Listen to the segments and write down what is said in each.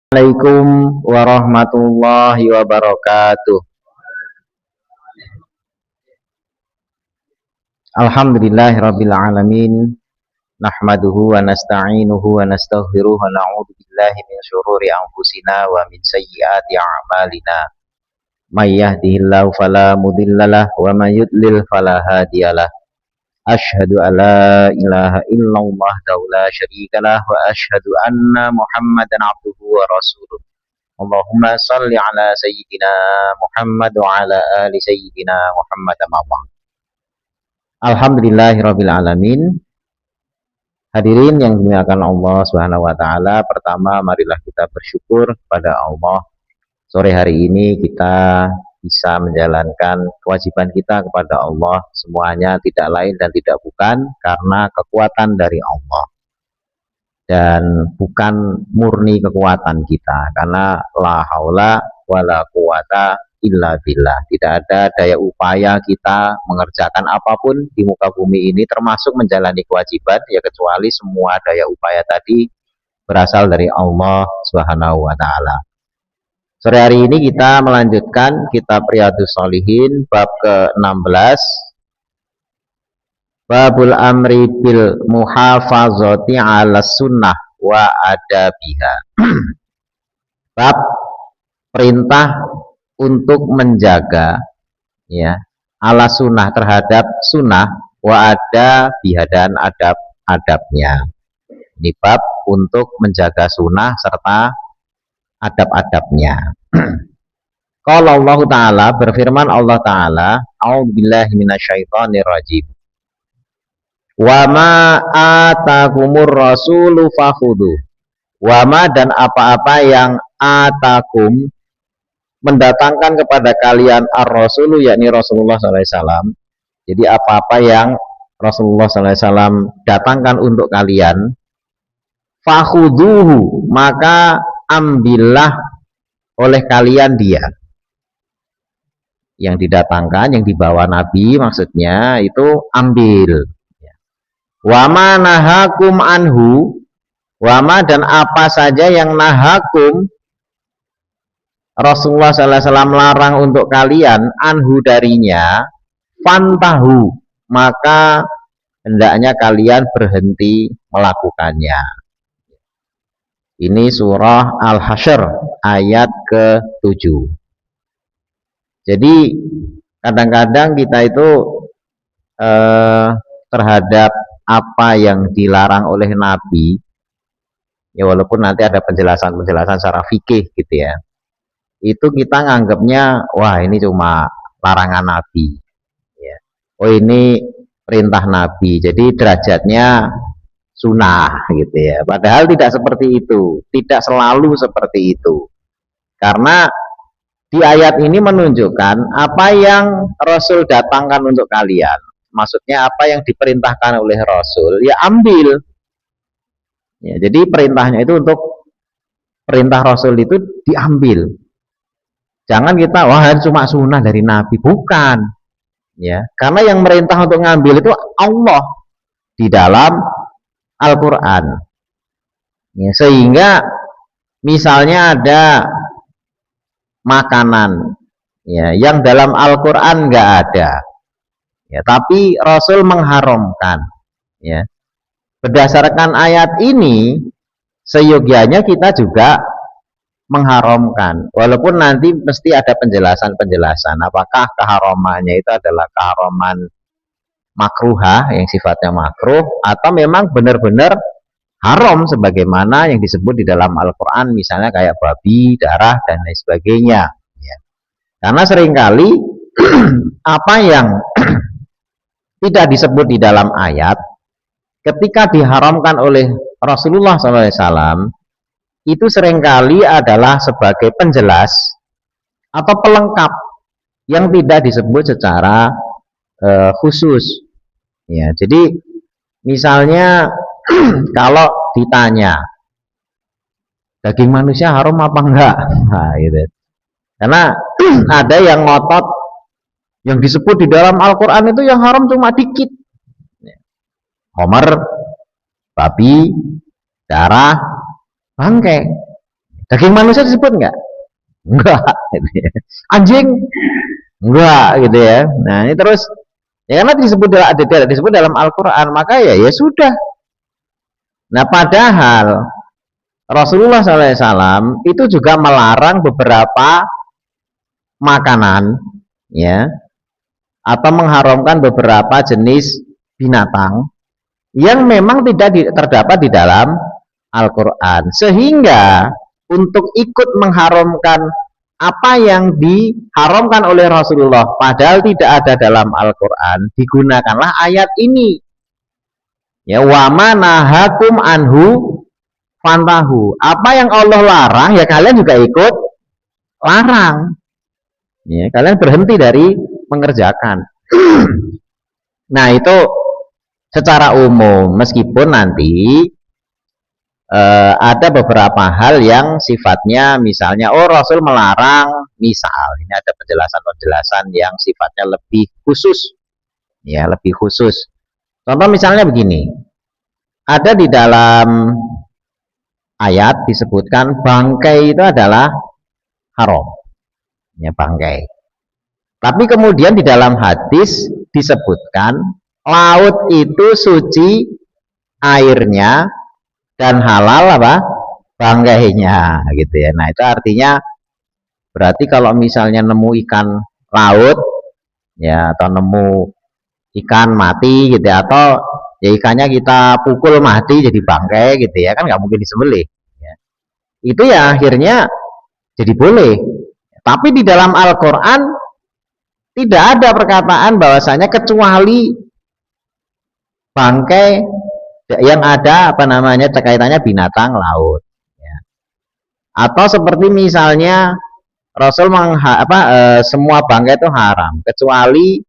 Assalamualaikum warahmatullahi wabarakatuh. Alhamdulillahirabbil alamin. Nahmaduhu wa nasta'inuhu wa nastaghfiruh wa na'udzu billahi min syururi anfusina wa min sayyiati a'malina. May yahdihillahu fala mudhillalah wa may yudlil fala hadiyalah. Asyhadu an la ilaha illallah la syarikalah wa asyhadu anna Muhammadan abduhu wa rasuluh. Allahumma salli ala sayyidina Muhammad wa ala ali sayyidina Muhammad amma. Alhamdulillahirabbil alamin. Hadirin yang dimuliakan Allah Subhanahu wa taala, pertama marilah kita bersyukur kepada Allah. Sore hari ini kita bisa menjalankan kewajiban kita kepada Allah, semuanya tidak lain dan tidak bukan karena kekuatan dari Allah. Dan bukan murni kekuatan kita, karena la haula wala quwata illa billah. Tidak ada daya upaya kita mengerjakan apapun di muka bumi ini, termasuk menjalani kewajiban, ya kecuali semua daya upaya tadi berasal dari Allah Subhanahu wa taala. Sore hari ini kita melanjutkan kitab Riyadhus Shalihin bab ke-16, Babul amri bil muhafazati ala sunnah wa adabiha. Bab perintah untuk menjaga ya ala sunnah, terhadap sunnah, wa adabiha, dan adab-adabnya. Ini bab untuk menjaga sunnah serta adab-adabnya. Qala Allah Ta'ala, berfirman Allah Ta'ala, a'udzubillahi minasyaitonir rajim. Wa ma atakumur rasulu fakhudu. Wa ma, dan apa-apa yang atakum, mendatangkan kepada kalian ar-rasulu, yakni Rasulullah SAW. Jadi apa-apa yang Rasulullah SAW datangkan untuk kalian, fakhuduhu, maka ambillah oleh kalian dia. Yang didatangkan, yang dibawa Nabi, maksudnya itu ambil. Wama nahakum anhu, wama, dan apa saja yang nahakum Rasulullah SAW larang untuk kalian, anhu, darinya, fantahu, maka hendaknya kalian berhenti melakukannya. Ini surah Al-Hasyr ayat ke-7. Jadi kadang-kadang kita itu terhadap apa yang dilarang oleh Nabi, ya walaupun nanti ada penjelasan-penjelasan secara fikih gitu ya, itu kita nganggapnya wah ini cuma larangan Nabi ya. Oh ini perintah Nabi, jadi derajatnya sunnah gitu ya. Padahal tidak seperti itu, tidak selalu seperti itu. Karena di ayat ini menunjukkan apa yang Rasul datangkan untuk kalian. Maksudnya apa yang diperintahkan oleh Rasul, ya ambil. Ya, jadi perintahnya itu untuk perintah Rasul itu diambil. Jangan kita wah cuma sunnah dari Nabi, bukan. Ya, karena yang merintah untuk ngambil itu Allah di dalam Al-Quran. Ya, sehingga misalnya ada makanan ya yang dalam Al-Quran nggak ada. Ya, tapi Rasul mengharamkan. Ya. Berdasarkan ayat ini, seyogianya kita juga mengharamkan. Walaupun nanti mesti ada penjelasan-penjelasan. Apakah keharamannya itu adalah keharaman makruhah yang sifatnya makruh, atau memang benar-benar haram sebagaimana yang disebut di dalam Al-Quran, misalnya kayak babi, darah, dan lain sebagainya. Ya. Karena seringkali apa yang tidak disebut di dalam ayat, ketika diharamkan oleh Rasulullah SAW, itu seringkali adalah sebagai penjelas atau pelengkap yang tidak disebut secara khusus. Ya, jadi misalnya kalau ditanya daging manusia haram apa enggak, nah, gitu. Karena ada yang ngotot yang disebut di dalam Al-Quran itu yang haram cuma dikit. Homer, babi, darah, bangkai. Daging manusia disebut enggak? Enggak. Gitu ya. Anjing? Enggak gitu ya. Nah, ini terus ya karena disebut dalam Al-Qur'an, maka ya sudah. Nah, padahal Rasulullah SAW itu juga melarang beberapa makanan, ya, atau mengharamkan beberapa jenis binatang yang memang tidak terdapat di dalam Al-Quran, sehingga untuk ikut mengharamkan apa yang diharamkan oleh Rasulullah padahal tidak ada dalam Al-Quran, digunakanlah ayat ini, ya, wa manahakum anhu fantahu. Apa yang Allah larang ya kalian juga ikut larang, ya, kalian berhenti dari mengerjakan. Nah, itu secara umum, meskipun nanti ada beberapa hal yang sifatnya misalnya Rasul melarang, misal ini ada penjelasan-penjelasan yang sifatnya lebih khusus, ya, lebih khusus. Contoh misalnya begini, ada di dalam ayat disebutkan bangkai itu adalah haram, ya, bangkai. Tapi kemudian di dalam hadis disebutkan laut itu suci airnya dan halal apa? Bangkainya, gitu ya. Nah, itu artinya berarti kalau misalnya nemu ikan laut, ya, atau nemu ikan mati gitu ya, atau ya ikannya kita pukul mati jadi bangkai gitu ya, kan nggak mungkin disembelih, ya. Itu ya akhirnya jadi boleh. Tapi di dalam Al-Quran tidak ada perkataan bahwasanya kecuali bangkai yang ada kaitannya binatang laut, ya. Atau seperti misalnya Rasul semua bangkai itu haram kecuali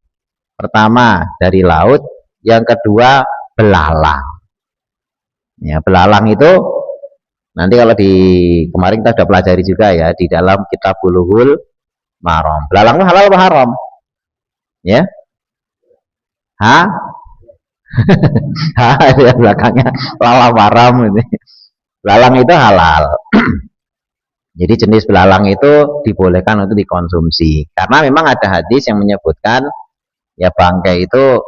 pertama dari laut, yang kedua belalang, ya. Belalang itu nanti kalau kemarin kita sudah pelajari juga ya di dalam kitab Bulughul Maram. Belalang itu halal apa haram? Ya, ya, belakangnya lalang haram ini. Belalang itu halal. Jadi jenis belalang itu dibolehkan untuk dikonsumsi karena memang ada hadis yang menyebutkan ya bangkai itu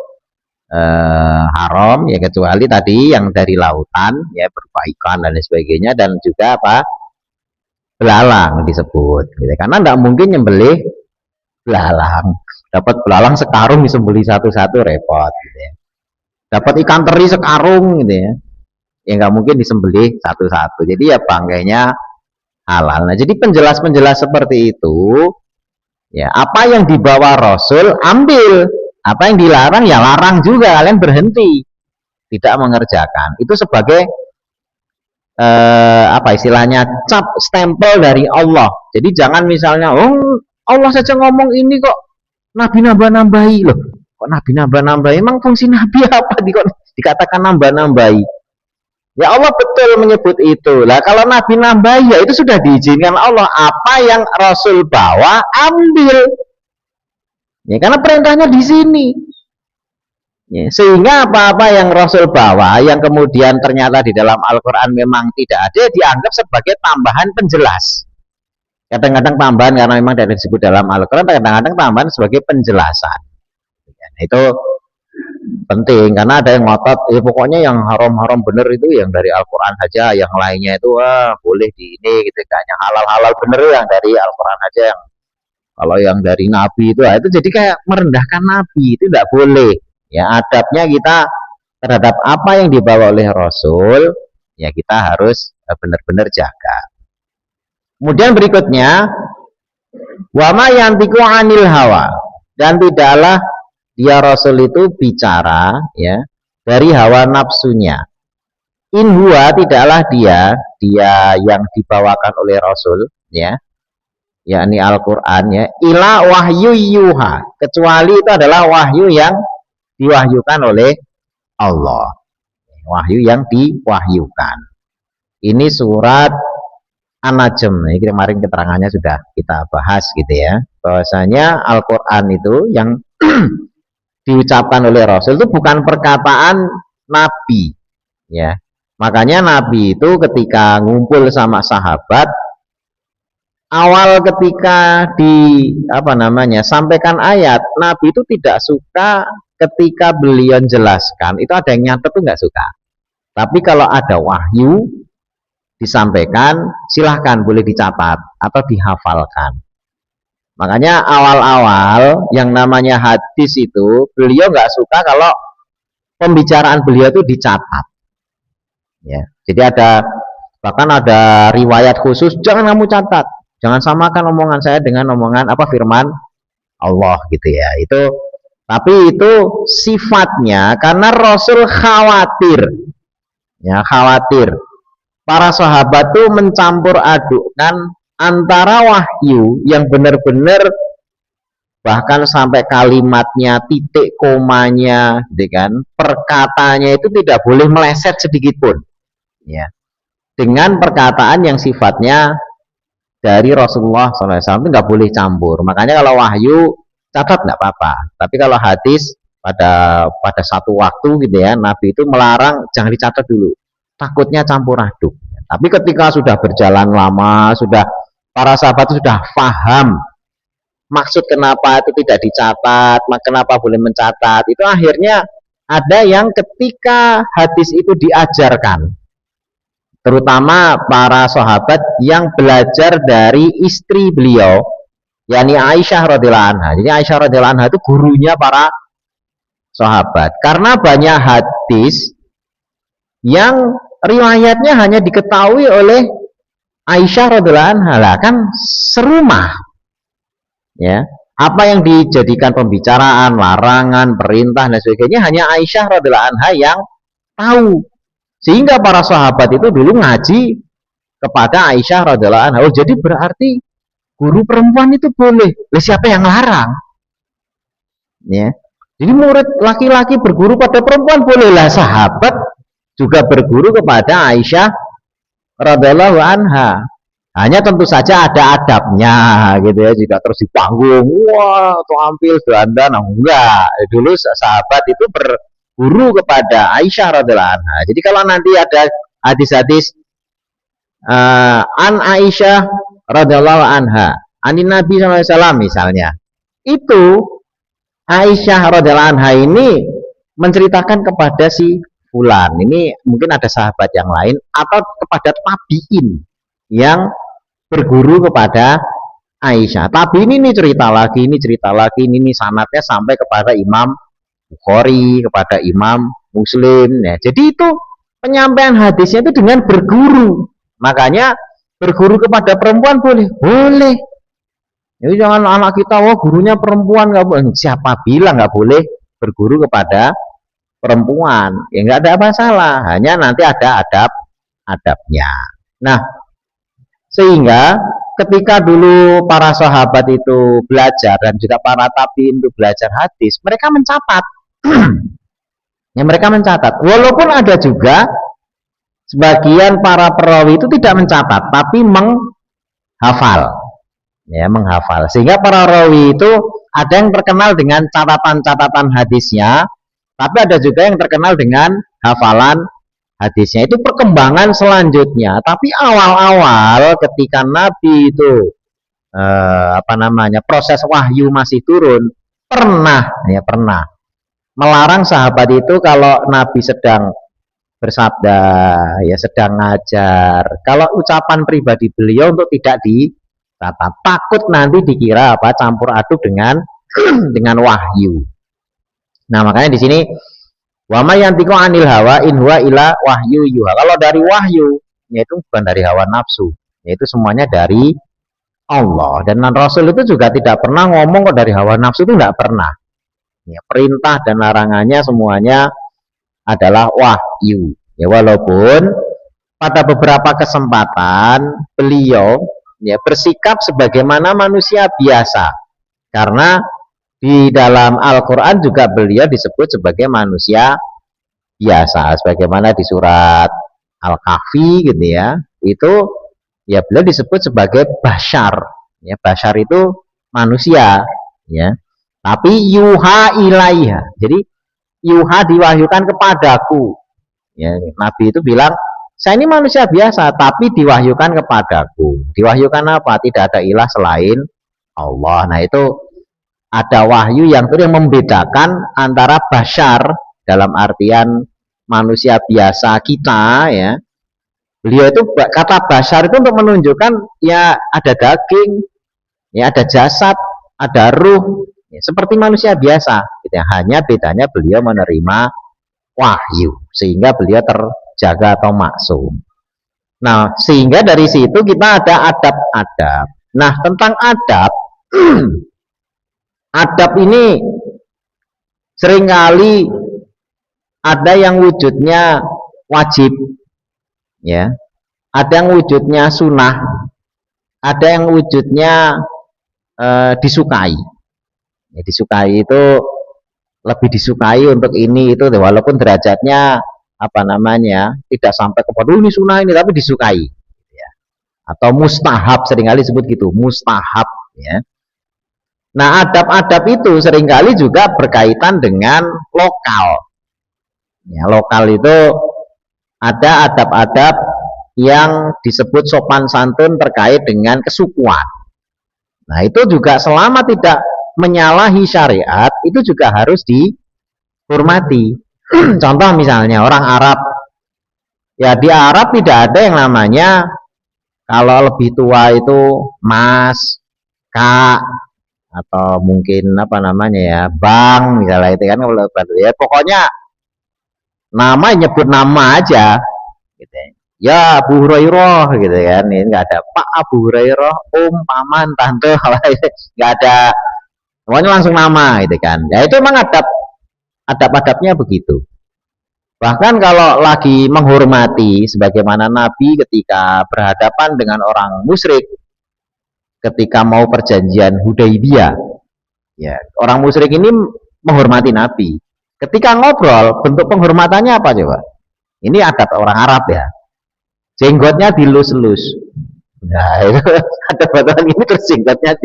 haram ya kecuali tadi yang dari lautan, ya, berupa ikan dan sebagainya, dan juga belalang disebut, gitu. Karena tidak mungkin nyembelih belalang, dapat belalang sekarung disembelih satu-satu repot, gitu ya. Dapat ikan teri sekarung gitu ya nggak mungkin disembelih satu-satu, jadi ya bangkainya halal. Nah, jadi penjelas seperti itu, ya, apa yang dibawa Rasul ambil, apa yang dilarang ya larang juga, kalian berhenti tidak mengerjakan. Itu sebagai apa istilahnya, cap stempel dari Allah. Jadi jangan misalnya Allah saja ngomong ini kok Nabi nambah-nambahi, loh kok Nabi nambah-nambahi, emang fungsi Nabi apa dikatakan nambah-nambahi? Ya Allah betul menyebut itu. Lah kalau Nabi nambahi ya itu sudah diizinkan Allah. Apa yang Rasul bawa ambil, ya, karena perintahnya di sini, ya, sehingga apa-apa yang Rasul bawa yang kemudian ternyata di dalam Al-Quran memang tidak ada, dianggap sebagai tambahan penjelas. Kadang-kadang tambahan karena memang tidak disebut dalam Al-Quran, kadang-kadang tambahan sebagai penjelasan. Nah, itu penting karena ada yang ngotot pokoknya yang haram-haram bener itu yang dari Al-Quran saja, yang lainnya itu boleh di ini gitu, kayaknya halal-halal bener yang dari Al-Quran saja, yang kalau yang dari Nabi itu jadi kayak merendahkan Nabi, itu tidak boleh, ya. Adabnya kita terhadap apa yang dibawa oleh Rasul, ya, kita harus benar-benar jaga. Kemudian berikutnya wa ma yantiqu anil hawa, dan tidaklah dia Rasul itu bicara, ya, dari hawa nafsunya. In huwa, tidaklah dia yang dibawakan oleh Rasul, ya, yakni Al-Quran, ya, ila wahyu yuha, kecuali itu adalah wahyu yang diwahyukan oleh Allah, wahyu yang diwahyukan. Ini surat An-Najm. Ini kemarin keterangannya sudah kita bahas gitu ya, bahwasanya Al-Quran itu yang diucapkan oleh Rasul itu bukan perkataan Nabi, ya. Makanya Nabi itu ketika ngumpul sama sahabat awal ketika sampaikan ayat, Nabi itu tidak suka ketika beliau jelaskan itu ada yang nyatet tuh nggak suka. Tapi kalau ada wahyu disampaikan, silahkan boleh dicatat atau dihafalkan. Makanya awal-awal yang namanya hadis itu beliau nggak suka kalau pembicaraan beliau itu dicatat. Ya, jadi bahkan ada riwayat khusus, jangan kamu catat, jangan samakan omongan saya dengan omongan firman Allah gitu ya. Tapi itu sifatnya karena Rasul khawatir, ya khawatir para sahabat tuh mencampur adukkan antara wahyu yang benar-benar bahkan sampai kalimatnya, titik komanya, dengan perkataannya itu tidak boleh meleset sedikit pun, ya, dengan perkataan yang sifatnya dari Rasulullah SAW itu nggak boleh campur. Makanya kalau wahyu catat nggak apa-apa, tapi kalau hadis pada satu waktu gitu ya, Nabi itu melarang jangan dicatat dulu, takutnya campur aduk. Tapi ketika sudah berjalan lama, para sahabat itu sudah paham maksud kenapa itu tidak dicatat, kenapa boleh mencatat, itu akhirnya ada yang ketika hadis itu diajarkan, terutama para sahabat yang belajar dari istri beliau, yakni Aisyah radhiyallahu anha. Jadi Aisyah radhiyallahu anha itu gurunya para sahabat. Karena banyak hadis yang riwayatnya hanya diketahui oleh Aisyah radhiyallahu anha, lah kan serumah. Ya, apa yang dijadikan pembicaraan, larangan, perintah dan sebagainya hanya Aisyah radhiyallahu anha yang tahu. Sehingga para sahabat itu dulu ngaji kepada Aisyah radhiyallahu anha. Oh, jadi berarti guru perempuan itu boleh. Siapa yang larang? Ya. Jadi murid laki-laki berguru pada perempuan bolehlah, sahabat juga berguru kepada Aisyah radhiyallahu anha. Hanya tentu saja ada adabnya gitu ya, jika terus di panggung, wah tampil dandan, enggak. Dulu sahabat itu berguru kepada Aisyah radhiyallahu anha. Jadi kalau nanti ada hadis-hadis an Aisyah radhiyallahu anha, anin Nabi SAW misalnya, itu Aisyah radhiyallahu anha ini menceritakan kepada si fulan, ini mungkin ada sahabat yang lain atau kepada tabiin yang berguru kepada Aisyah. Tapi ini cerita lagi, ini sanadnya sampai kepada Imam Bukhari, kepada Imam Muslim. Ya. Jadi itu penyampaian hadisnya itu dengan berguru. Makanya berguru kepada perempuan boleh, boleh. Jadi jangan anak kita, wah gurunya perempuan nggak boleh. Siapa bilang nggak boleh berguru kepada perempuan? Ya nggak ada masalah. Hanya nanti ada adabnya. Nah, sehingga ketika dulu para sahabat itu belajar dan juga para tabiin itu belajar hadis, mereka mencatat. Ya, mereka mencatat. Walaupun ada juga sebagian para perawi itu tidak mencatat, tapi menghafal. Ya, menghafal. Sehingga para rawi itu ada yang terkenal dengan catatan-catatan hadisnya, tapi ada juga yang terkenal dengan hafalan hadisnya. Itu perkembangan selanjutnya. Tapi awal-awal ketika Nabi itu proses wahyu masih turun, pernah melarang sahabat itu kalau Nabi sedang bersabda, ya sedang ngajar, kalau ucapan pribadi beliau untuk tidak dicatat, takut nanti dikira campur aduk dengan dengan wahyu. Nah, makanya di sini wa may yantiqu anil hawa in huwa ila wahyu yuha. Kalau dari wahyu, yaitu bukan dari hawa nafsu, yaitu semuanya dari Allah. Dan Rasul itu juga tidak pernah ngomong kok dari hawa nafsu, itu tidak pernah. Ya, perintah dan larangannya semuanya adalah wahyu. Ya, walaupun pada beberapa kesempatan beliau ya bersikap sebagaimana manusia biasa. Karena di dalam Al-Quran juga beliau disebut sebagai manusia biasa, sebagaimana di surat Al-Kahfi gitu ya, itu ya beliau disebut sebagai bashar. Ya, bashar itu manusia, ya. Tapi yuha ilaiha, jadi yuha diwahyukan kepadaku. Ya, Nabi itu bilang saya ini manusia biasa, tapi diwahyukan kepadaku. Diwahyukan apa? Tidak ada ilah selain Allah. Nah itu ada wahyu yang membedakan antara bashar dalam artian manusia biasa kita ya. Beliau itu kata bashar itu untuk menunjukkan ya ada daging, ya ada jasad, ada ruh, ya, seperti manusia biasa. Gitu ya. Hanya bedanya beliau menerima wahyu sehingga beliau terjaga atau maksum. Nah, sehingga dari situ kita ada adab-adab. Nah, tentang adab, adab ini seringkali ada yang wujudnya wajib, ya, ada yang wujudnya sunnah, ada yang wujudnya disukai. Ya, disukai itu lebih disukai untuk ini itu, walaupun derajatnya apa namanya tidak sampai kepada ini sunnah ini, tapi disukai. Ya. Atau mustahab seringkali disebut gitu, mustahab. Ya. Nah, adab-adab itu seringkali juga berkaitan dengan lokal. Ya, lokal itu ada adab-adab yang disebut sopan santun terkait dengan kesukuan. Nah, itu juga selama tidak menyalahi syariat, itu juga harus dihormati. Contoh misalnya orang Arab. Ya, di Arab tidak ada yang namanya kalau lebih tua itu Mas, Kak, atau mungkin apa namanya ya, Bang misalnya itu kan, ya pokoknya nama nyebut nama aja gitu ya. Abu Hurairah gitu kan, ini nggak ada Pak Abu Hurairah, Paman, Tante, nggak ada, pokoknya langsung nama gitu kan. Ya itu memang adab-adabnya begitu. Bahkan kalau lagi menghormati, sebagaimana Nabi ketika berhadapan dengan orang musyrik ketika mau perjanjian Hudaibiyah, ya orang musyrik ini menghormati Nabi. Ketika ngobrol, bentuk penghormatannya apa coba? Ini adab orang Arab ya. Jenggotnya dilus-lus. Nah, itu ada batasan ini, terus jenggotnya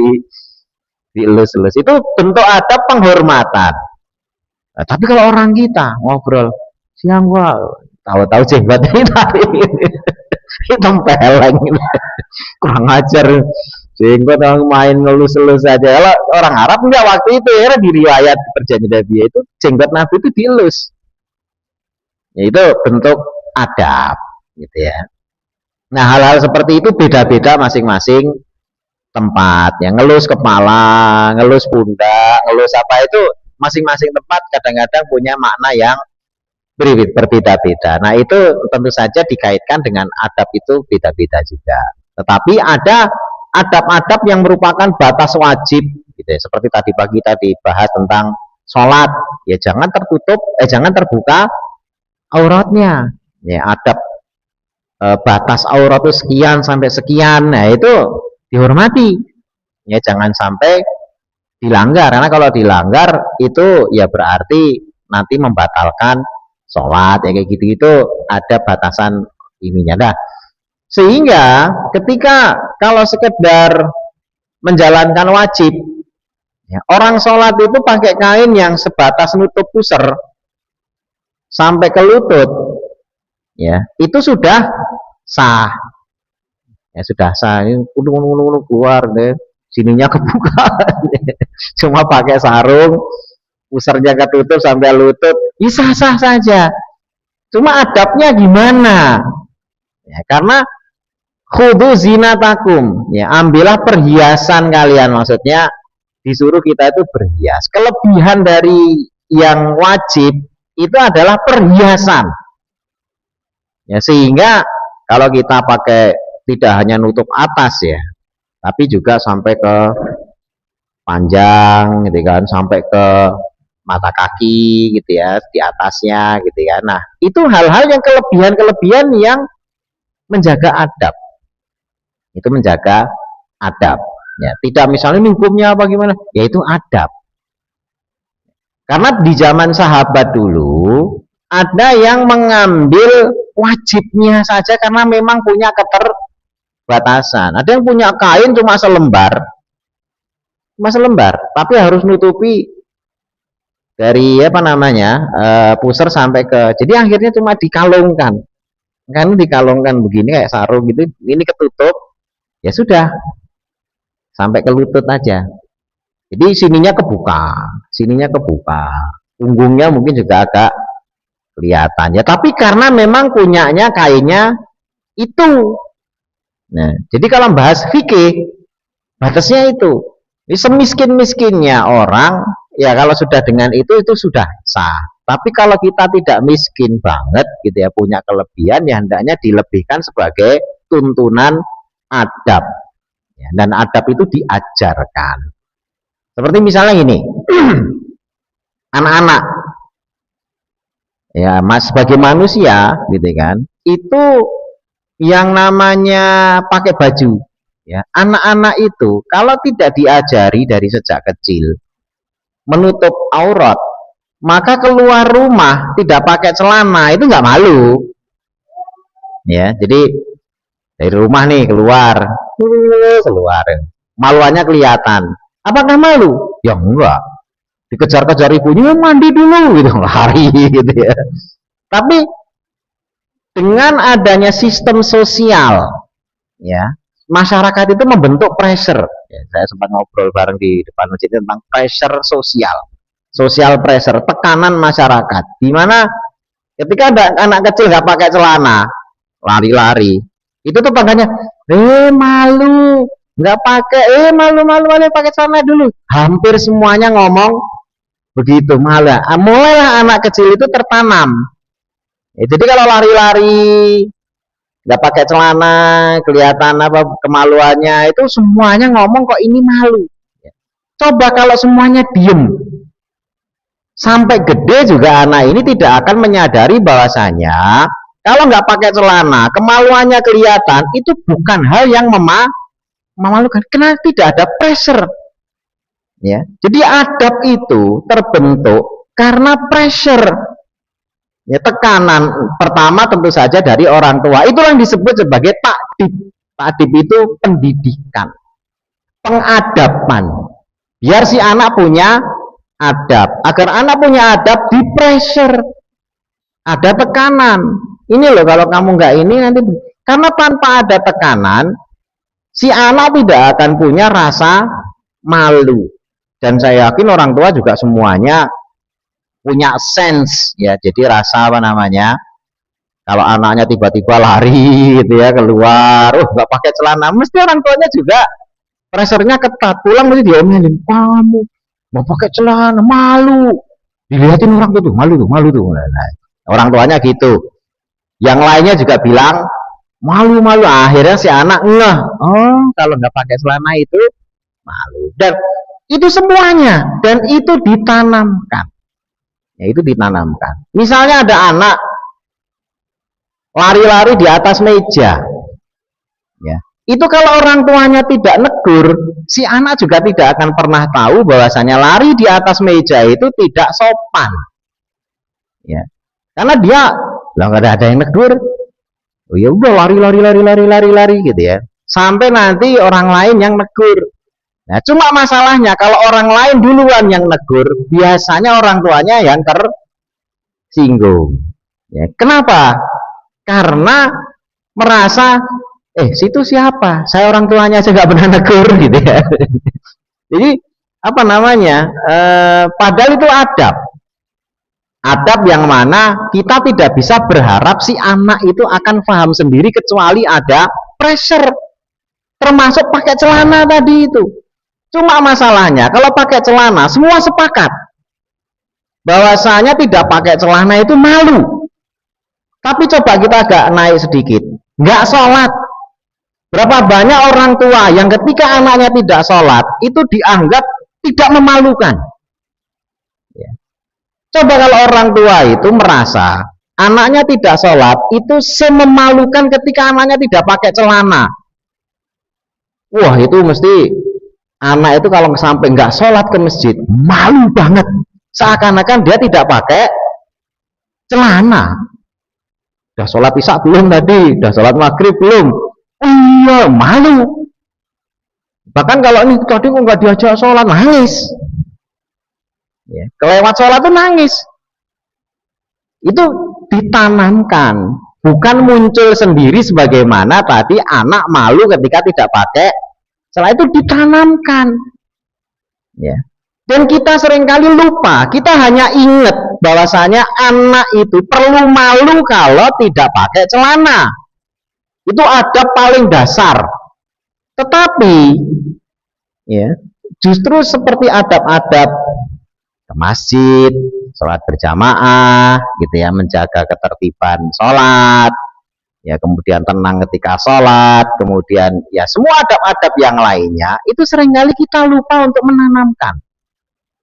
dilus-lus. Itu bentuk adab penghormatan. Nah, tapi kalau orang kita ngobrol, siang gua tahu-tahu jenggotnya ini tempeleng, kurang ajar. Jenggot orang main ngelus-elus saja. Kalau orang Arab enggak, waktu itu ya di riwayat perjanjian Nabi itu jenggot Nabi itu dielus. Ya, itu bentuk adab gitu ya. Nah, hal-hal seperti itu beda-beda masing-masing tempat. Yang ngelus kepala, ngelus pundak, ngelus apa itu masing-masing tempat kadang-kadang punya makna yang berbeda-beda. Nah, itu tentu saja dikaitkan dengan adab itu beda-beda juga. Tetapi ada adab-adab yang merupakan batas wajib gitu ya. Seperti tadi pagi tadi bahas tentang sholat, ya jangan tertutup, jangan terbuka auratnya. Ya, adab batas aurat itu sekian sampai sekian. Nah, itu dihormati. Ya, jangan sampai dilanggar, karena kalau dilanggar itu ya berarti nanti membatalkan sholat ya, kayak gitu. Itu ada batasan ininya. Nah, sehingga ketika kalau sekedar menjalankan wajib, ya, orang sholat itu pakai kain yang sebatas nutup pusar sampai ke lutut, ya itu sudah sah. Ya sudah sah. Ini keluar deh, sininya kebuka, cuma pakai sarung, pusarnya ketutup sampai lutut, bisa sah saja. Cuma adabnya gimana? Ya, karena khudu zinatakum, ya ambillah perhiasan kalian, maksudnya disuruh kita itu berhias. Kelebihan dari yang wajib itu adalah perhiasan. Ya, sehingga kalau kita pakai tidak hanya nutup atas ya, tapi juga sampai ke panjang gitu kan, sampai ke mata kaki gitu ya, di atasnya gitu ya. Nah, itu hal-hal yang kelebihan-kelebihan yang menjaga adab. Itu menjaga adab. Ya, tidak misalnya ini hukumnya apa gimana? Ya itu adab. Karena di zaman sahabat dulu ada yang mengambil wajibnya saja karena memang punya keterbatasan. Ada yang punya kain cuma selembar, tapi harus nutupi dari apa namanya pusar sampai ke. Jadi akhirnya cuma dikalungkan. kan dikalungkan begini kayak sarung gitu, ini ketutup, ya sudah sampai ke lutut aja. Jadi sininya kebuka, punggungnya mungkin juga agak kelihatan ya. Tapi karena memang punyanya kainnya itu. Nah, jadi kalau bahas fikih, batasnya itu. Ini semiskin-miskinnya orang, ya kalau sudah dengan itu sudah sah. Tapi kalau kita tidak miskin banget gitu ya, punya kelebihan ya hendaknya dilebihkan sebagai tuntunan adab. Ya, dan adab itu diajarkan. Seperti misalnya ini, anak-anak ya mas sebagai manusia gitu kan, itu yang namanya pakai baju ya, anak-anak itu kalau tidak diajari dari sejak kecil menutup aurat, maka keluar rumah tidak pakai celana itu nggak malu ya. Jadi dari rumah nih keluar maluannya kelihatan, apakah malu? Ya enggak, dikejar-kejar ibunya mandi dulu gitu, lari gitu ya. Tapi dengan adanya sistem sosial ya, masyarakat itu membentuk pressure ya, saya sempat ngobrol bareng di depan masjid tentang pressure sosial, social pressure, tekanan masyarakat, di mana ketika ada anak kecil nggak pakai celana lari-lari, itu tuh panggilnya malu nggak pakai, malu pakai celana dulu, hampir semuanya ngomong begitu. Malah mulailah anak kecil itu tertanam ya, jadi kalau lari-lari nggak pakai celana kelihatan apa kemaluannya, itu semuanya ngomong kok ini malu. Coba kalau semuanya diem, sampai gede juga anak ini tidak akan menyadari bahwasanya kalau nggak pakai celana kemaluannya kelihatan itu bukan hal yang memalukan, karena tidak ada pressure ya. Jadi adab itu terbentuk karena pressure ya, tekanan pertama tentu saja dari orang tua. Itulah yang disebut sebagai takdib. Takdib itu pendidikan, pengadaban, biar si anak punya adab. Agar anak punya adab, di pressure, ada tekanan. Ini loh kalau kamu nggak ini nanti, karena tanpa ada tekanan si anak tidak akan punya rasa malu. Dan saya yakin orang tua juga semuanya punya sense ya, jadi rasa apa namanya, kalau anaknya tiba-tiba lari gitu ya keluar, nggak pakai celana, mesti orang tuanya juga pressure-nya ketat, pulang mesti diomelin, kamu mau pakai celana malu, dilihatin orang tuh malu tuh. Nah, orang tuanya gitu, yang lainnya juga bilang malu, akhirnya si anak ngeh, oh kalau nggak pakai celana itu malu. Dan itu semuanya, dan itu ditanamkan ya, itu ditanamkan. Misalnya ada anak lari-lari di atas meja ya, itu kalau orang tuanya tidak negur, si anak juga tidak akan pernah tahu bahwasanya lari di atas meja itu tidak sopan ya, karena dia lah nggak ada yang negur, oh ya udah lari gitu ya, sampai nanti orang lain yang negur. Nah, cuma masalahnya kalau orang lain duluan yang negur, biasanya orang tuanya yang tersinggung. Ya, kenapa? Karena merasa, situ siapa? Saya orang tuanya aja nggak pernah negur gitu ya. Jadi apa namanya? Padahal itu adab. Adab yang mana kita tidak bisa berharap si anak itu akan paham sendiri kecuali ada pressure. Termasuk pakai celana tadi itu. Cuma masalahnya kalau pakai celana semua sepakat bahwasanya tidak pakai celana itu malu. Tapi coba kita agak naik sedikit, nggak sholat. Berapa banyak orang tua yang ketika anaknya tidak sholat itu dianggap tidak memalukan. Coba kalau orang tua itu merasa anaknya tidak sholat itu sememalukan ketika anaknya tidak pakai celana. Wah, itu mesti anak itu kalau sampai nggak sholat ke masjid malu banget, seakan-akan dia tidak pakai celana. Udah sholat isya belum tadi, udah sholat maghrib belum, iya malu. Bahkan kalau ini tadi kok nggak diajak sholat, nangis ya, kelewat sholat tuh nangis. Itu ditanamkan bukan muncul sendiri sebagaimana tadi anak malu ketika tidak pakai. Setelah itu ditanamkan, ya. Dan kita seringkali lupa, kita hanya ingat bahwasanya anak itu perlu malu kalau tidak pakai celana. Itu adab paling dasar. Tetapi ya, justru seperti adab-adab ke masjid, sholat berjamaah, gitu ya, menjaga ketertiban sholat, ya, kemudian tenang ketika sholat, kemudian ya semua adab-adab yang lainnya, itu seringkali kita lupa untuk menanamkan.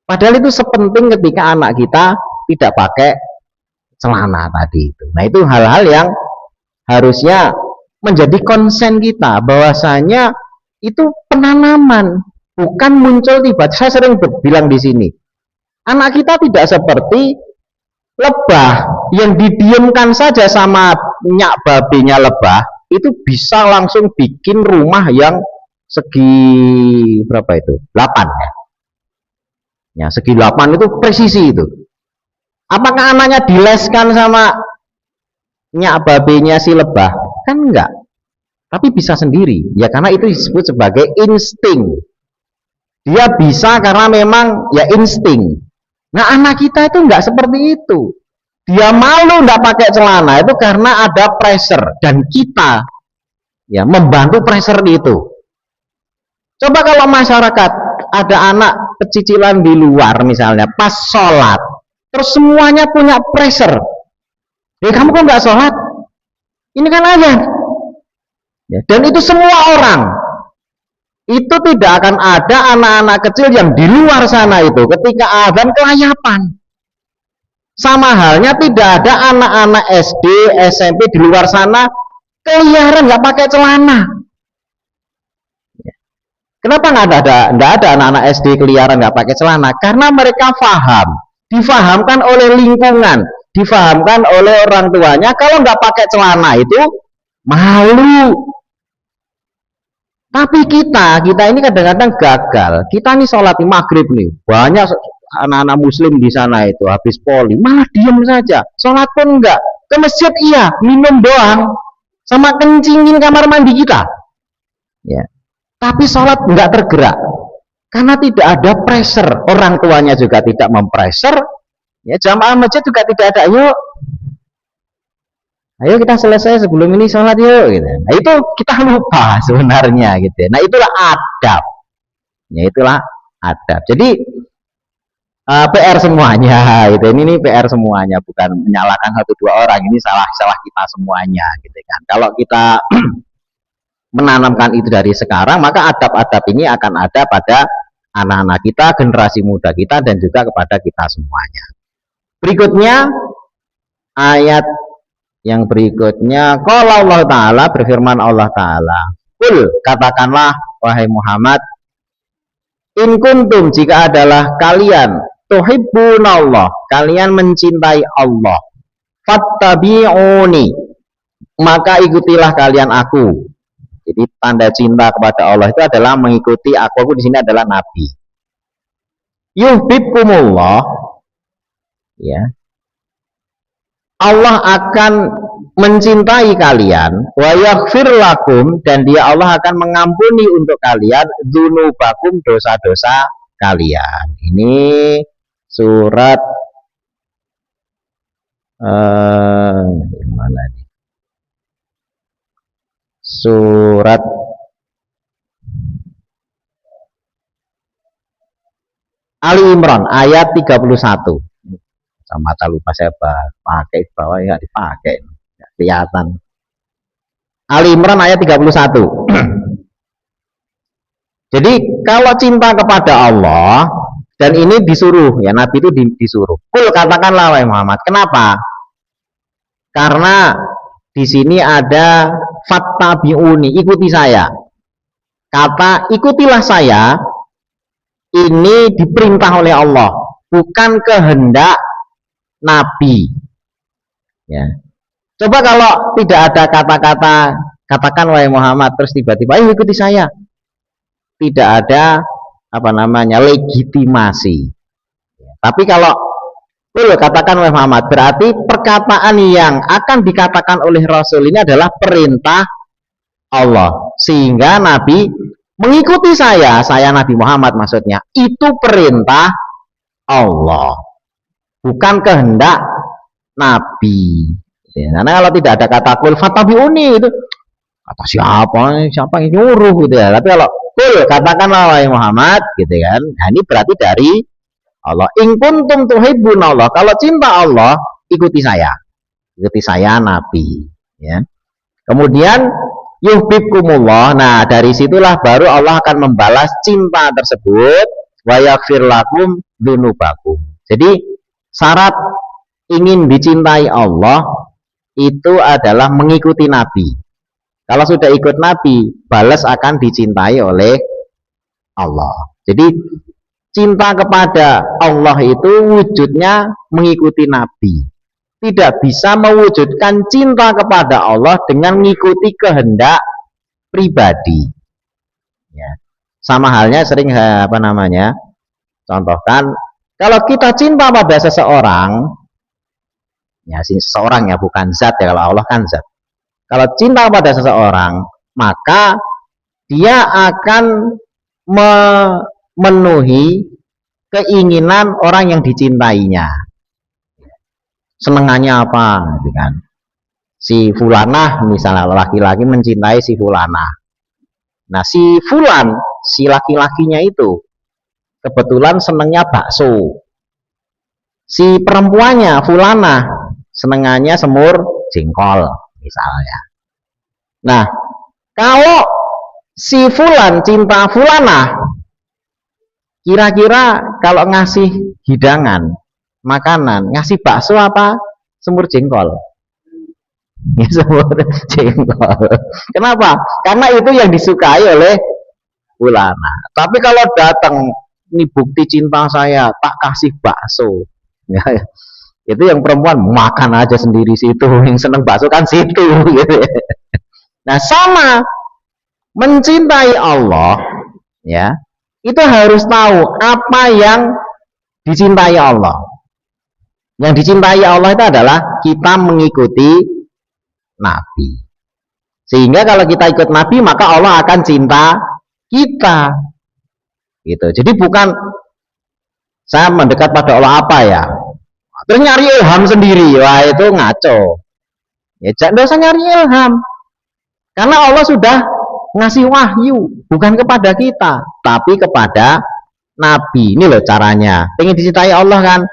Padahal itu sepenting ketika anak kita tidak pakai celana tadi itu. Nah, itu hal-hal yang harusnya menjadi konsen kita, bahwasanya itu penanaman, bukan muncul tiba. Saya sering bilang di sini, anak kita tidak seperti lebah yang didiamkan saja sama nyak babinya lebah, itu bisa langsung bikin rumah yang segi berapa itu? 8 ya. Ya, segi 8 itu presisi itu. Apakah anaknya dileskan sama nyak babinya si lebah? Kan enggak. Tapi bisa sendiri. Ya karena itu disebut sebagai insting. Dia bisa karena memang ya insting. Nah, anak kita itu enggak seperti itu. Dia malu enggak pakai celana itu karena ada pressure, dan kita ya membantu pressure itu. Coba kalau masyarakat ada anak pecicilan di luar misalnya pas sholat, terus semuanya punya pressure. Kamu kok nggak sholat? Ini kan azan. Ya, dan itu semua orang. Itu tidak akan ada anak-anak kecil yang di luar sana itu ketika azan kelayapan. Sama halnya tidak ada anak-anak SD, SMP di luar sana keliaran nggak pakai celana. Kenapa nggak ada anak-anak SD keliaran nggak pakai celana? Karena mereka paham, difahamkan oleh lingkungan, difahamkan oleh orang tuanya. Kalau nggak pakai celana itu malu. Tapi kita ini kadang-kadang gagal. Kita nih sholat maghrib nih, banyak anak-anak muslim di sana itu habis poli, malah diem saja. Sholat pun enggak. Ke masjid iya, minum doang, sama kencingin kamar mandi kita. Ya. Tapi sholat nggak tergerak karena tidak ada pressure, orang tuanya juga tidak mempressure, ya jamaah masjid juga tidak ada, ayo kita selesai sebelum ini sholat yuk, gitu. Nah, itu kita lupa sebenarnya, gitu. Nah, itulah adab, ya itulah adab. Jadi PR semuanya, gitu. Ini PR semuanya, bukan menyalahkan 1-2 orang, ini salah kita semuanya, gitu kan. Kalau kita menanamkan itu dari sekarang, maka adab-adab ini akan ada pada anak-anak kita, generasi muda kita, dan juga kepada kita semuanya. Berikutnya, ayat yang berikutnya, qala Allah Ta'ala, berfirman Allah Ta'ala, Qul, katakanlah wahai Muhammad, in kuntum, jika adalah kalian tuhibbunallah, kalian mencintai Allah, fattabi'uni, maka ikutilah kalian aku. Jadi tanda cinta kepada Allah itu adalah mengikuti aku. Aku di sini adalah nabi. Yuhibbukumullah, ya. Allah akan mencintai kalian, wa yaghfir lakum, dan dia Allah akan mengampuni untuk kalian dzunubakum, dosa-dosa kalian. Ini surat yang mana nih? Surat Ali Imran ayat 31. Sama tak lupa saya pakai bawah, ya dipakai, nggak kelihatan. Ali Imran ayat 31. Jadi kalau cinta kepada Allah, dan ini disuruh, ya Nabi itu disuruh, Kul, katakanlah wahai Muhammad. Kenapa? Karena di sini ada fattabi'uni, ikuti saya. Kata ikutilah saya ini diperintah oleh Allah, bukan kehendak Nabi. Ya. Coba kalau tidak ada kata-kata katakan wahai Muhammad, terus tiba-tiba ayo ikuti saya. Tidak ada legitimasi. Ya. Tapi kalau Katakan oleh Muhammad, berarti perkataan yang akan dikatakan oleh Rasul ini adalah perintah Allah, sehingga Nabi mengikuti saya Nabi Muhammad maksudnya, itu perintah Allah, bukan kehendak Nabi. Karena kalau tidak ada kata kul fatabiuni, itu kata siapa yang nyuruh gitu ya. Tapi kalau kul katakanlah wahai Muhammad gitu kan, nah ini berarti dari Allah. In kuntum tuhibbun Allah, kalau cinta Allah ikuti saya Nabi ya. Kemudian yuhibbukumullah, nah dari situlah baru Allah akan membalas cinta tersebut, wa yaghfir lakum dzunubakum. Jadi syarat ingin dicintai Allah itu adalah mengikuti Nabi. Kalau sudah ikut Nabi, balas akan dicintai oleh Allah. Jadi cinta kepada Allah itu wujudnya mengikuti Nabi. Tidak bisa mewujudkan cinta kepada Allah dengan mengikuti kehendak pribadi. Ya. Sama halnya sering contohkan, kalau kita cinta pada seseorang, ya seseorang ya bukan zat ya, kalau Allah kan zat. Kalau cinta pada seseorang, maka dia akan memenuhi keinginan orang yang dicintainya. Senengannya apa gitu kan. Si fulanah misalnya, laki-laki mencintai si fulanah. Nah si fulan, si laki-lakinya itu kebetulan senengnya bakso. Si perempuannya fulanah senengannya semur jengkol misalnya. Nah kalau si fulan cinta fulanah, kira-kira kalau ngasih hidangan makanan, ngasih bakso apa semur jengkol? Ya, semur jengkol. Kenapa? Karena itu yang disukai oleh fulana. Tapi kalau datang, ini bukti cinta saya, tak kasih bakso, ya, itu yang perempuan makan aja sendiri situ, yang seneng bakso kan situ gitu. Nah sama mencintai Allah ya, itu harus tahu apa yang dicintai Allah. Yang dicintai Allah itu adalah kita mengikuti Nabi. Sehingga kalau kita ikut Nabi, maka Allah akan cinta kita. Gitu. Jadi bukan saya mendekat pada Allah apa ya, terus nyari ilham sendiri, wah itu ngaco. Ya jangan usah nyari ilham. Karena Allah sudah ngasih wahyu, bukan kepada kita, tapi kepada Nabi. Ini loh caranya. Pengen dicintai Allah kan?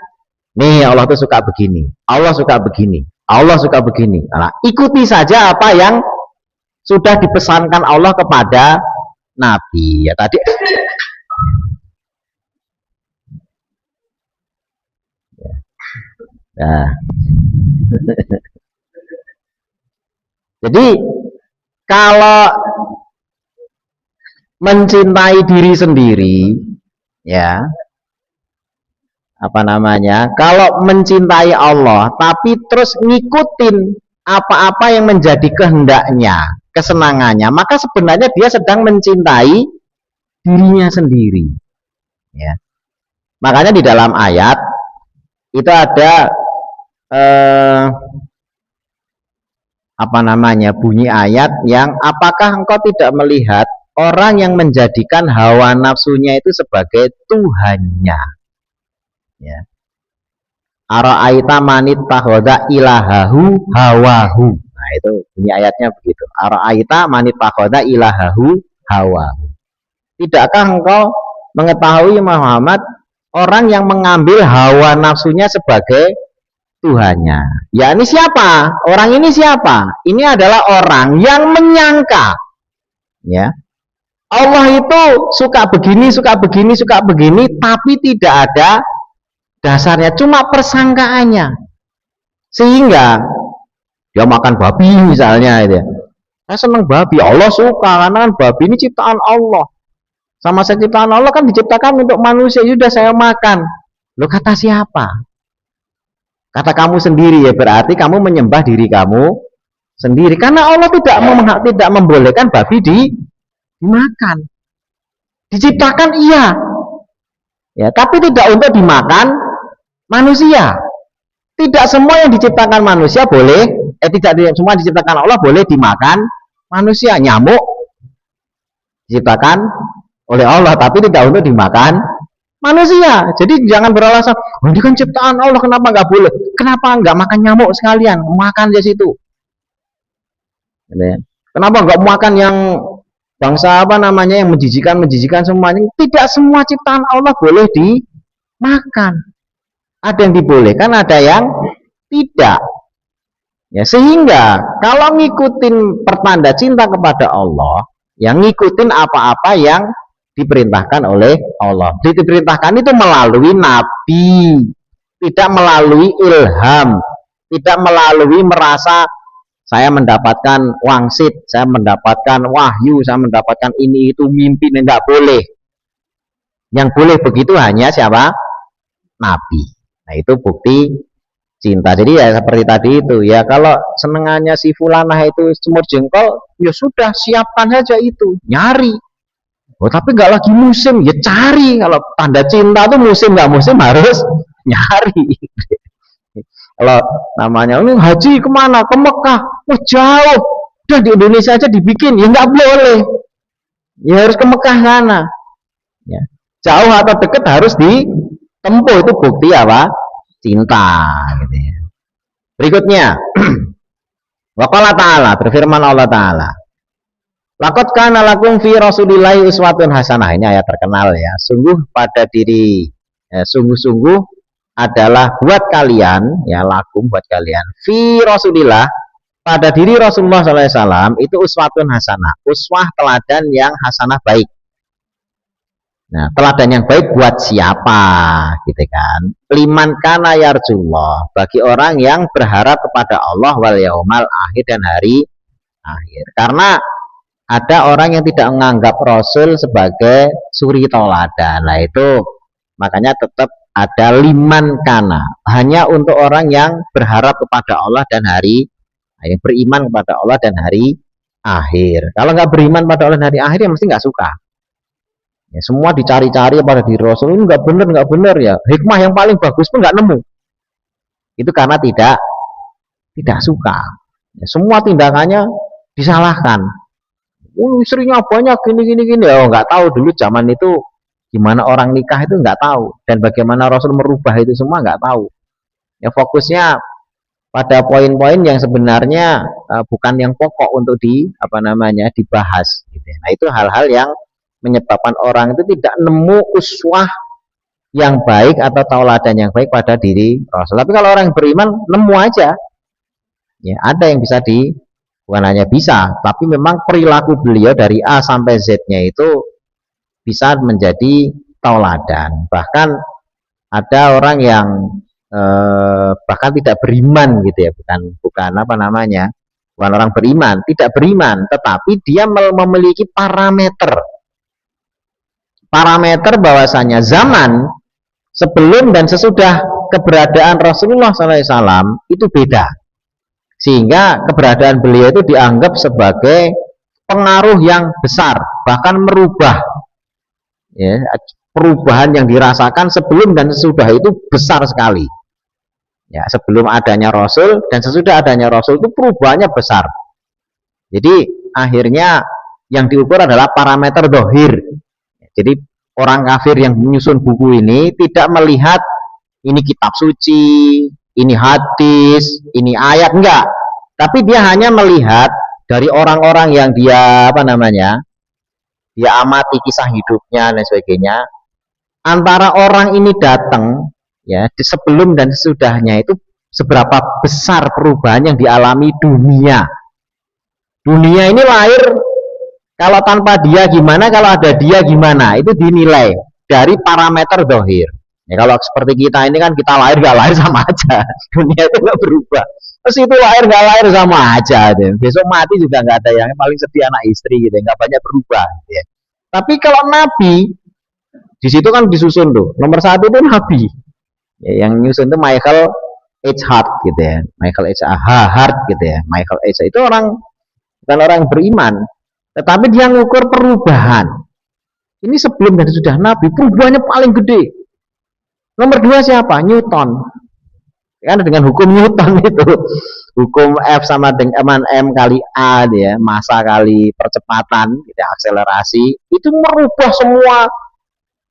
Nih Allah tuh suka begini, Allah suka begini, Allah suka begini. Nah, ikuti saja apa yang sudah dipesankan Allah kepada Nabi. Ya tadi. Nah. Jadi kalau mencintai diri sendiri, ya kalau mencintai Allah tapi terus ngikutin apa-apa yang menjadi kehendaknya, kesenangannya, maka sebenarnya dia sedang mencintai dirinya sendiri ya. Makanya di dalam ayat itu ada bunyi ayat yang, apakah engkau tidak melihat orang yang menjadikan hawa nafsunya itu sebagai Tuhannya ya. Ara'aita manit takhadha ilahahu hawahu. Nah itu bunyi ayatnya begitu. Ara'aita manit takhadha ilahahu hawahu. Tidakkah engkau mengetahui Muhammad orang yang mengambil hawa nafsunya sebagai Tuhannya? Ya ini siapa? Orang ini siapa? Ini adalah orang yang menyangka ya, Allah itu suka begini, suka begini, suka begini, tapi tidak ada dasarnya, cuma persangkaannya. Sehingga dia makan babi misalnya itu ya. Saya senang babi, Allah suka karena kan babi ini ciptaan Allah. Sama saya ciptaan Allah kan diciptakan untuk manusia, sudah saya makan. Loh kata siapa? Kata kamu sendiri ya, berarti kamu menyembah diri kamu sendiri. Karena Allah tidak membolehkan babi dimakan. Diciptakan iya. Ya, tapi tidak untuk dimakan manusia. Tidak semua yang diciptakan manusia boleh, tidak semua diciptakan Allah boleh dimakan manusia. Nyamuk diciptakan oleh Allah, tapi tidak untuk dimakan manusia. Jadi jangan beralasan, oh, ini kan ciptaan Allah, kenapa nggak boleh? Kenapa nggak makan nyamuk sekalian? Makan di situ. Kenapa nggak makan yang bangsa apa namanya yang menjijikan semuanya? Tidak semua ciptaan Allah boleh dimakan. Ada yang dibolehkan, ada yang tidak. Ya, sehingga kalau ngikutin pertanda cinta kepada Allah, yang ngikutin apa-apa yang diperintahkan oleh Allah. Diperintahkan itu melalui nabi, tidak melalui ilham, tidak melalui merasa saya mendapatkan wangsit, saya mendapatkan wahyu, saya mendapatkan ini itu mimpi, enggak boleh. Yang boleh begitu hanya siapa? Nabi. Nah, itu bukti cinta. Jadi ya seperti tadi itu ya, kalau senengannya si fulanah itu semur jengkol, ya sudah siapkan saja itu, nyari. Oh, tapi nggak lagi musim, ya cari. Kalau tanda cinta tuh musim nggak musim harus nyari. Kalau namanya ini haji kemana? Ke Mekah. Oh, jauh. Udah di Indonesia aja dibikin, ya nggak boleh. Ya harus ke Mekah sana. Ya. Jauh atau dekat harus ditempuh, itu bukti apa? Cinta. Gitu ya. Berikutnya, waqala ta'ala, berfirman Allah Ta'ala. Laqad kana lakum fi Rasulillahi uswatun hasanah. Ini ayat terkenal ya. Sungguh pada diri sungguh-sungguh adalah buat kalian ya, lakum buat kalian fi Rasulillah, pada diri Rasulullah SAW itu uswatun hasanah. Uswah teladan yang hasanah baik. Nah, teladan yang baik buat siapa? Gitu kan. Liman kana yarjullah, bagi orang yang berharap kepada Allah wal yaumal akhir dan hari akhir. Karena ada orang yang tidak menganggap Rasul sebagai suri tauladan. Nah, itu makanya tetap ada liman kana, hanya untuk orang yang berharap kepada Allah dan hari, yang beriman kepada Allah dan hari akhir. Kalau nggak beriman pada Allah dan hari akhir, ya mesti nggak suka. Ya, semua dicari-cari pada diri Rasul, ini nggak benar ya. Hikmah yang paling bagus pun nggak nemu. Itu karena tidak suka. Ya, semua tindakannya disalahkan. Istrinya banyak gini. Oh, nggak tahu dulu zaman itu gimana orang nikah, itu nggak tahu, dan bagaimana Rasul merubah itu semua nggak tahu. Ya, fokusnya pada poin-poin yang sebenarnya bukan yang pokok untuk dibahas. Gitu. Nah, itu hal-hal yang menyebabkan orang itu tidak nemu uswah yang baik atau tauladan yang baik pada diri Rasul. Tapi kalau orang yang beriman nemu aja. Ya, ada yang bisa bukan hanya bisa, tapi memang perilaku beliau dari A sampai Z-nya itu bisa menjadi tauladan. Bahkan ada orang yang bahkan tidak beriman gitu ya, bukan orang beriman, tidak beriman, tetapi dia memiliki parameter bahwasanya zaman sebelum dan sesudah keberadaan Rasulullah SAW itu beda. Sehingga keberadaan beliau itu dianggap sebagai pengaruh yang besar, bahkan merubah. Ya, perubahan yang dirasakan sebelum dan sesudah itu besar sekali. Ya, sebelum adanya Rasul dan sesudah adanya Rasul itu perubahannya besar. Jadi akhirnya yang diukur adalah parameter dohir. Jadi orang kafir yang menyusun buku ini tidak melihat ini kitab suci, ini hadis, ini ayat, enggak. Tapi dia hanya melihat dari orang-orang yang dia dia amati kisah hidupnya dan sebagainya. Antara orang ini datang ya di sebelum dan sesudahnya itu seberapa besar perubahan yang dialami dunia. Dunia ini lahir, kalau tanpa dia gimana, kalau ada dia gimana, itu dinilai dari parameter dohir. Ya, kalau seperti kita ini kan, kita lahir gak lahir sama aja, dunia itu gak berubah. Terus itu lahir gak lahir sama aja, gitu. Besok mati juga gak ada yang paling sedih anak istri, gitu. Gak banyak berubah. Gitu ya. Tapi kalau Nabi, di situ kan disusun tuh, nomor 1 itu Nabi. Ya, yang nyusun itu Michael H. Hart, gitu ya, Michael H. Hart, gitu ya, Michael H. Itu bukan orang beriman, tetapi dia ngukur perubahan. Ini sebelum dan sudah Nabi, perubahannya paling gede. Nomor 2 siapa? Newton. Kan dengan hukum Newton itu, hukum F sama dengan M kali A ya, massa kali percepatan, ya, akselerasi, itu merubah semua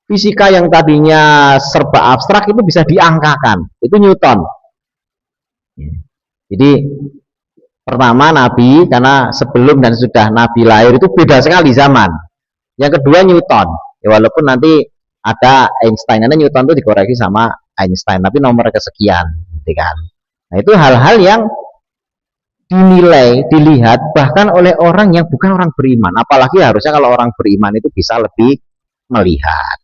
fisika yang tadinya serba abstrak itu bisa diangkakan. Itu Newton. Jadi pertama Nabi, karena sebelum dan sudah Nabi lahir itu beda sekali zaman. Yang kedua Newton, ya, walaupun nanti ada Einstein, karena Newton itu dikoreksi sama Einstein, tapi nomor kesekian, gitu kan. Nah itu hal-hal yang dinilai, dilihat bahkan oleh orang yang bukan orang beriman. Apalagi harusnya kalau orang beriman itu bisa lebih melihat.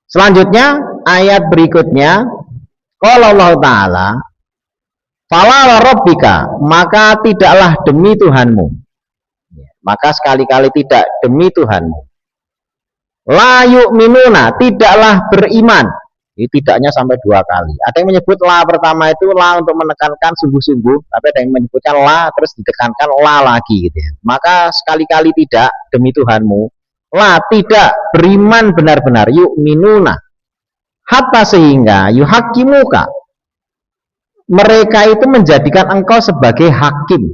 Selanjutnya ayat berikutnya, qala Allah Ta'ala, fala rabbika, maka tidaklah demi Tuhanmu. Maka sekali-kali tidak demi Tuhanmu. La yu'minuna, tidaklah beriman. Ini tidaknya sampai 2 kali. Ada yang menyebut la pertama itu la untuk menekankan sungguh-sungguh, tapi ada yang menyebutkan la terus ditekankan la lagi gitu ya. Maka sekali-kali tidak demi Tuhanmu. La tidak beriman benar-benar, yu'minuna. Hatta sehingga yuhakimuka, mereka itu menjadikan engkau sebagai hakim.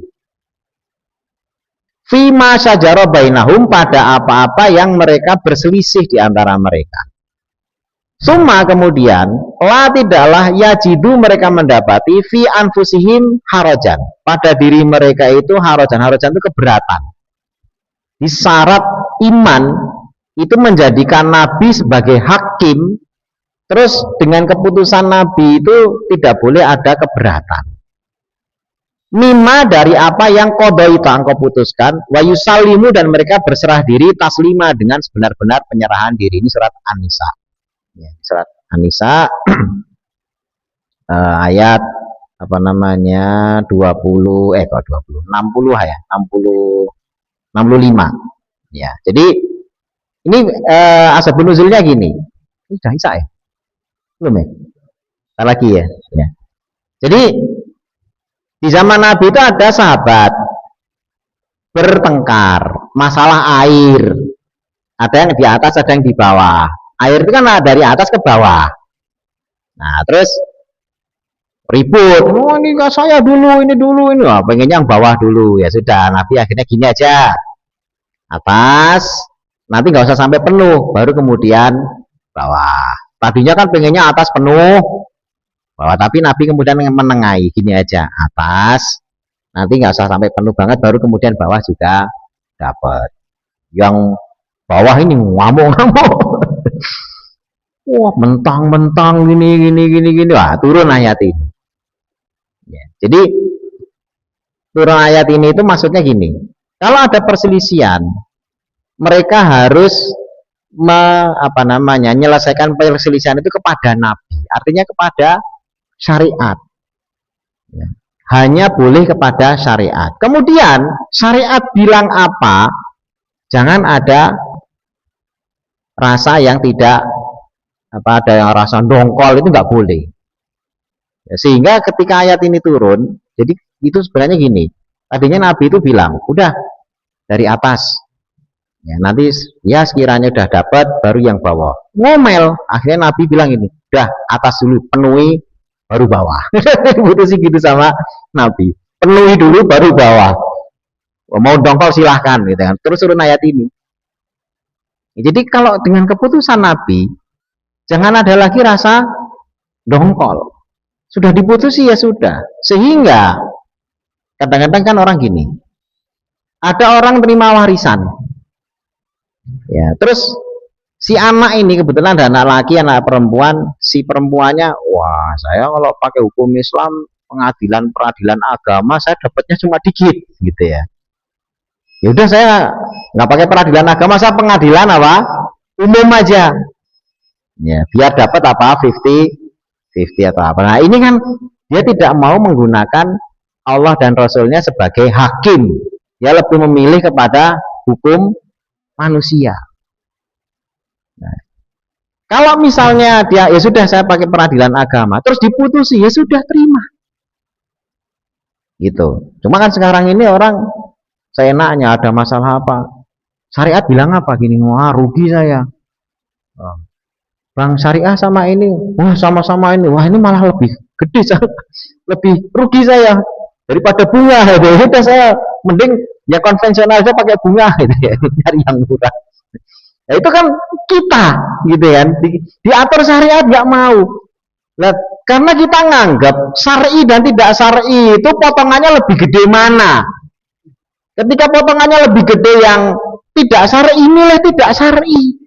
Fima syajara bainahum, pada apa-apa yang mereka berselisih di antara mereka. Summa kemudian, la tidaklah yajidu, mereka mendapati fi anfusihim harajan, pada diri mereka itu harajan. Harajan itu keberatan. Di syarat iman itu menjadikan Nabi sebagai hakim. Terus dengan keputusan Nabi itu tidak boleh ada keberatan. Mimma, dari apa yang qadaita, engkau putuskan, wa yusallimu, dan mereka berserah diri, taslima, dengan sebenar-benar penyerahan diri. Ini surat An-Nisa. Ya, surat An-Nisa ayat apa namanya 20 60 ya, 60 65. Ya, jadi ini asbabun nuzulnya gini. Ini sudah Isa ya? Belum ya? Kita lagi ya. Ya. Jadi di zaman Nabi itu ada sahabat bertengkar masalah air. Ada yang di atas, ada yang di bawah. Air itu kan dari atas ke bawah. Nah, terus ribut. Oh, ini enggak saya dulu, ini dulu, ini. Wah, pengennya yang bawah dulu. Ya sudah, Nabi akhirnya gini aja. Atas, nanti nggak usah sampai penuh, baru kemudian bawah. Tadinya kan pengennya atas penuh, bawah, tapi Nabi kemudian menengahi, gini aja, atas, nanti nggak usah sampai penuh banget, baru kemudian bawah juga dapat. Yang bawah ini ngamuk-ngamuk, wah mentang-mentang gini, wah turun ayat ini. Ya, jadi turun ayat ini itu maksudnya gini, kalau ada perselisihan, mereka harus menyelesaikan perselisihan itu kepada Nabi, artinya kepada syariat. Ya. Hanya boleh kepada syariat. Kemudian syariat bilang apa, jangan ada rasa yang tidak ada yang rasa dongkol, itu nggak boleh. Ya, sehingga ketika ayat ini turun, jadi itu sebenarnya gini. Tadinya Nabi itu bilang, udah dari atas. Ya, nanti ya sekiranya udah dapat baru yang bawah. Ngomel, akhirnya Nabi bilang ini, udah atas dulu, penuhi baru bawah. Butuh sih gitu sama Nabi. Penuhi dulu baru bawah. Mau dongkol silahkan gitu kan. Terus turun ayat ini. Ya, jadi kalau dengan keputusan Nabi, jangan ada lagi rasa dongkol. Sudah diputusi ya sudah. Sehingga kadang-kadang kan orang gini. Ada orang terima warisan. Ya, terus si anak ini kebetulan ada anak laki, anak perempuan, si perempuannya, wah saya kalau pakai hukum Islam, peradilan agama, saya dapatnya cuma dikit, gitu ya. Ya udah saya nggak pakai peradilan agama, saya pengadilan apa? Umum aja. Ya, biar dapat apa? 50 atau apa. Nah ini kan dia tidak mau menggunakan Allah dan Rasulnya sebagai hakim. Dia lebih memilih kepada hukum manusia. Nah, kalau misalnya dia ya sudah saya pakai peradilan agama, terus diputusi ya sudah terima. Gitu. Cuma kan sekarang ini orang seenaknya ada masalah apa? Syariat bilang apa gini? Wah, rugi saya. Bang syariah sama ini, wah sama-sama ini, wah ini malah lebih gede, lebih rugi saya daripada bunga gitu. Udah saya mending ya konvensional aja pakai bunga gitu ya, cari yang murah. Nah, itu kan kita gitu kan, diatur syariat nggak mau. Nah, karena kita nganggap syar'i dan tidak syar'i itu potongannya lebih gede mana. Ketika potongannya lebih gede yang tidak syar'i, nilai tidak syar'i.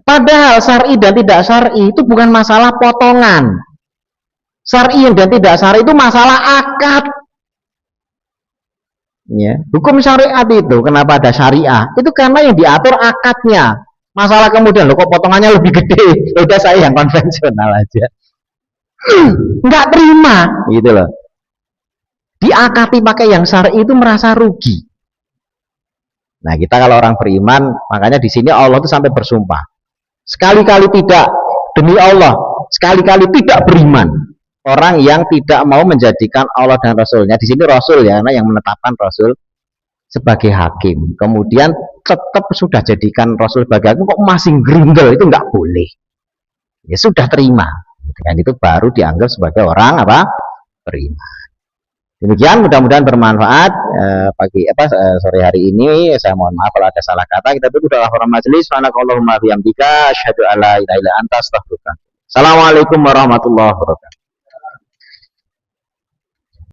Padahal syar'i dan tidak syar'i itu bukan masalah potongan. Syar'i dan tidak syar'i itu masalah akad. Ya, hukum syariat itu kenapa ada syariah? Itu karena yang diatur akadnya. Masalah kemudian lo kok potongannya lebih gede, ya udah saya yang konvensional aja. Nggak terima, gitu loh. Diakati pakai yang syar'i itu merasa rugi. Nah, kita kalau orang beriman, makanya di sini Allah itu sampai bersumpah. Sekali-kali tidak, demi Allah, sekali-kali tidak beriman. Orang yang tidak mau menjadikan Allah dan Rasulnya, di sini Rasul ya, karena yang menetapkan Rasul sebagai hakim. Kemudian tetap sudah jadikan Rasul sebagai hakim, kok masih gerindel, itu nggak boleh. Ya sudah terima, dan itu baru dianggap sebagai orang apa? Beriman. Demikian, mudah-mudahan bermanfaat sore hari ini. Saya mohon maaf kalau ada salah kata. Kita tutup dalam forum majelis. Subhanakallahumma bihamdika asyhadu alla ilaha illa anta astaghfiruka. Assalamualaikum warahmatullahi wabarakatuh.